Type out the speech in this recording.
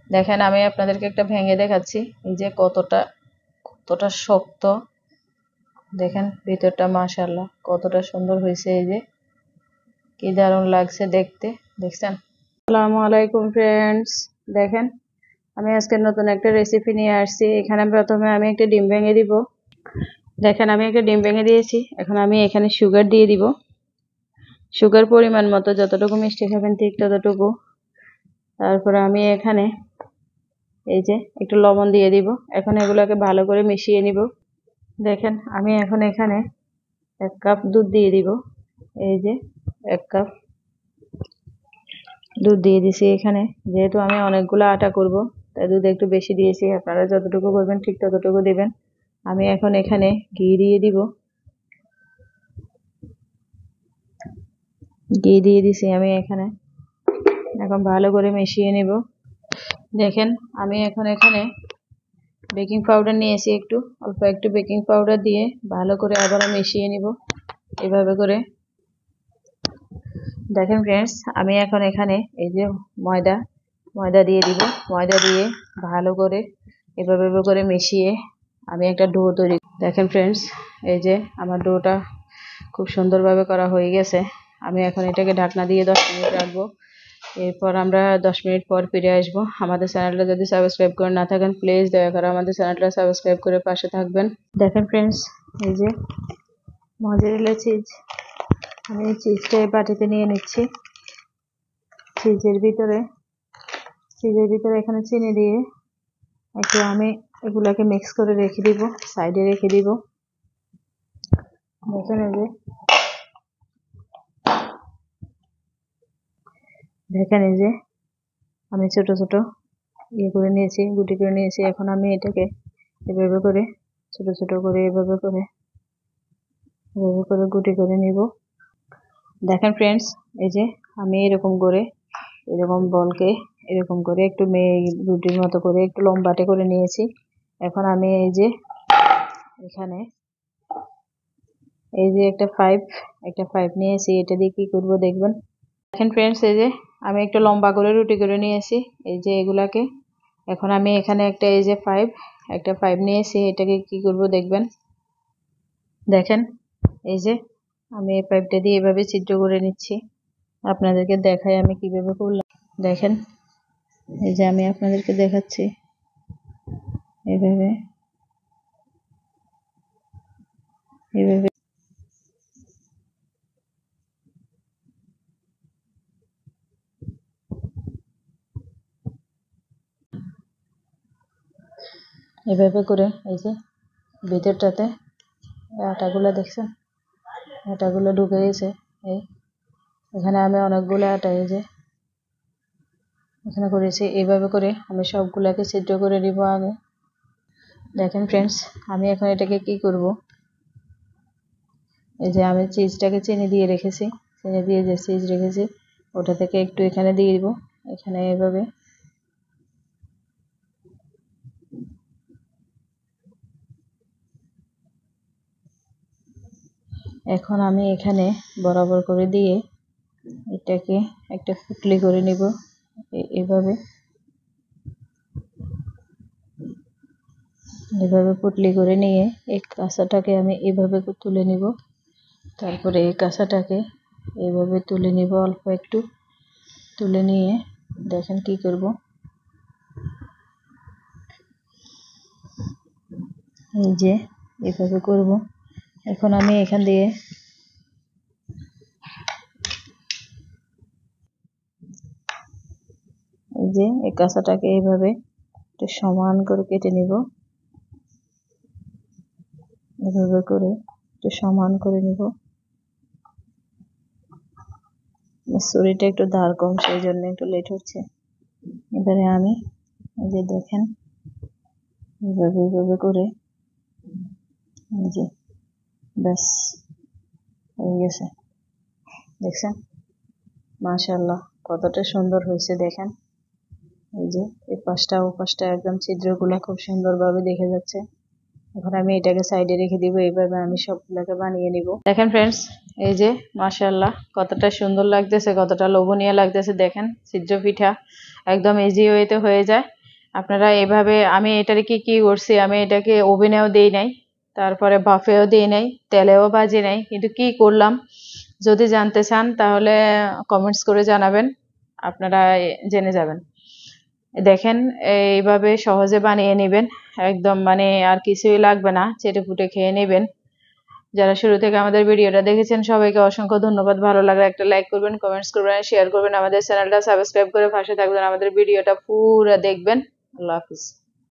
দেখেন আমি আপনাদেরকে একটা ভেঙে দেখাচ্ছি, এই যে কতটা কতটা শক্ত। দেখেন ভিতরটা মাশাআল্লাহ কতটা সুন্দর হয়েছে, এই যে কি দারুণ লাগছে দেখতে। দেখছেন? আসসালামু আলাইকুম ফ্রেন্ডস, দেখেন আমি আজকে নতুন একটা রেসিপি নিয়ে আসছি। এখানে প্রথমে আমি একটা ডিম ভেঙে দিব। দেখেন আমি একটা ডিম ভেঙে দিয়েছি। এখন আমি এখানে সুগার দিয়ে দিব। সুগার পরিমাণ মতো, যতটুকু মিষ্টি খাবেন ঠিক ততটুকু। তারপরে আমি এখানে এই যে একটু লবণ দিয়ে দিব। এখন এগুলোকে ভালো করে মিশিয়ে নিব। দেখেন আমি এখন এখানে 1 কাপ দুধ দিয়ে দিব। এই যে 1 কাপ দুধ দিয়ে দিছি এখানে। যেহেতু আমি অনেকগুলো আটা করব, তাই দুধ একটু বেশি দিয়েছি। আপনারা যতটুকু করবেন ঠিক ততটুকু দিবেন। আমি এখন এখানে ঘি দিয়ে দিব। ঘি দিয়ে দিছি আমি এখানে। এখন ভালো করে মিশিয়ে নিব। দেখেন আমি এখন এখানে বেকিং পাউডার নিয়েছি, অল্প একটু বেকিং পাউডার দিয়ে ভালো করে আবারও মিশিয়ে নিব এভাবে করে। দেখেন ফ্রেন্ডস আমি এখন এখানে এই যে ময়দা দিয়ে দিব। ময়দা দিয়ে ভালো করে এভাবে করে মিশিয়ে আমি একটা ডো তৈরি। দেখেন ফ্রেন্ডস এই যে আমার ডোটা খুব সুন্দরভাবে করা হয়ে গেছে। আমি এখন এটাকে ঢাকনা দিয়ে 10 মিনিট রাখবো। এরপর আমরা 10 মিনিট পর ফিরে আসবো। আমাদের চ্যানেলটা যদি সাবস্ক্রাইব করে না থাকেন, প্লিজ দয়া করে আমাদের চ্যানেলটা সাবস্ক্রাইব করে পাশে থাকবেন। দেখেন ফ্রেন্ডস এই যে মজারেলা চিজ, আমি চিজটা এই বাটিতে নিয়ে নিচ্ছি। চিজের ভিতরে এখানে চিনি দিয়ে একটু আমি এগুলাকে মিক্স করে রেখে দিব, সাইডে রেখে দিব। দেখেন এই যে আমি ছোট ছোট করে নিয়েছি, গুটি করে নিয়েছি। এখন আমি এটাকে এভাবে করে ছোট ছোট করে এভাবে করে গুটি করে নিব। দেখেন ফ্রেন্ডস এই যে আমি এরকম বলকে এরকম করে একটু রুটির মতো করে একটু লম্বাটে করে নিয়েছি। এখন আমি এই যে এখানে এই যে একটা পাইপ নিয়েছি। এটা দিয়ে কি করব দেখবেন। দেখেন ফ্রেন্ডস এই যে আমি একটু লম্বা করে রুটি করে নিয়েছি এই যে এগুলাকে। এখন আমি এখানে এই যে একটা পাইপ নিয়েছি। এটাকে কি করব দেখবেন। দেখেন এই যে আমি এই পাইপটা দিয়ে এভাবে ছিদ্র করে নিচ্ছি। আপনাদেরকে দেখাই আমি কিভাবে করলাম। দেখেন এই যে আমি আপনাদেরকে দেখাচ্ছি এভাবে এভাবে এভাবে করে এই যে ভিতরটাতে আটাগুলো দেখছেন, আটাগুলো ঢুকে গেছে। এখানে আমি অনেকগুলো আটা এই যে এখানে করেছি। এইভাবে করে আমি সবগুলাকে ছিদ্র করে দিব আগে। দেখেন ফ্রেন্ডস আমি এখন এটাকে কি করব, এই যে আমি চিজটাকে চিনি দিয়ে রেখেছি, চিনি দিয়ে যে চিজ রেখেছি ওটা থেকে একটু এখানে দিয়ে দিব। এখানে এভাবে এখন আমি এখানে বরাবর করে দিয়ে এটাকে একটা পুটলি করে নিব। এভাবে পুটলি করে নিয়ে এই কাঁচাটাকে আমি এভাবে তুলে নিব। তারপরে এই কাঁচাটাকে এভাবে তুলে নিব, অল্প একটু তুলে নিয়ে দেখেন কি করব। এই যে এভাবে করব। এখন আমি এখান দিয়ে এই যে এই কাঁচাটাকে এইভাবে একটু সমান করে কেটে নিব। এভাবে করে একটু সমান করে নিব। ছুরিটা একটু ধার কম, সেই জন্য একটু লেট হচ্ছে। এবারে আমি এই যে দেখেন এভাবে করে এই যে ব্যাস হয়ে গেছে। দেখছেন মাশাআল্লাহ কতটা সুন্দর হয়েছে। দেখেন এই যে এই পাশটা ও পাশটা একদম ছিদ্রগুলো খুব সুন্দরভাবে দেখে যাচ্ছে। এখন আমি এটাকে সাইডে রেখে দিব। এইভাবে আমি সবগুলোকে বানিয়ে নিব। দেখেন ফ্রেন্ডস এই যে মাশাআল্লাহ কতটা সুন্দর লাগতেছে, কতটা লোভনীয় লাগতেছে। দেখেন ছিদ্র পিঠা একদম ইজি ওয়েতে হয়ে যায়। আপনারা এভাবে, আমি এটারে কি করছি, আমি এটাকে ওভেনেও দেই নাই, তারপরে বাফেও দেই নাই, তেলেও ভাজি নাই, কিন্তু কি করলাম যদি জানতে চান তাহলে কমেন্টস করে জানাবেন, আপনারা জেনে যাবেন। দেখেন এইভাবে সহজে বানিয়ে নেবেন, একদম মানে আর কিছুই লাগবে না, চেটেপুটে খেয়ে নেবেন। যারা শুরু থেকে আমাদের ভিডিওটা দেখেছেন সবাইকে অসংখ্য ধন্যবাদ। ভালো লাগলে একটা লাইক করবেন, কমেন্টস করবেন, শেয়ার করবেন, আমাদের চ্যানেলটা সাবস্ক্রাইব করে পাশে থাকবেন, আমাদের ভিডিওটা পুরো দেখবেন। আল্লাহ হাফিজ।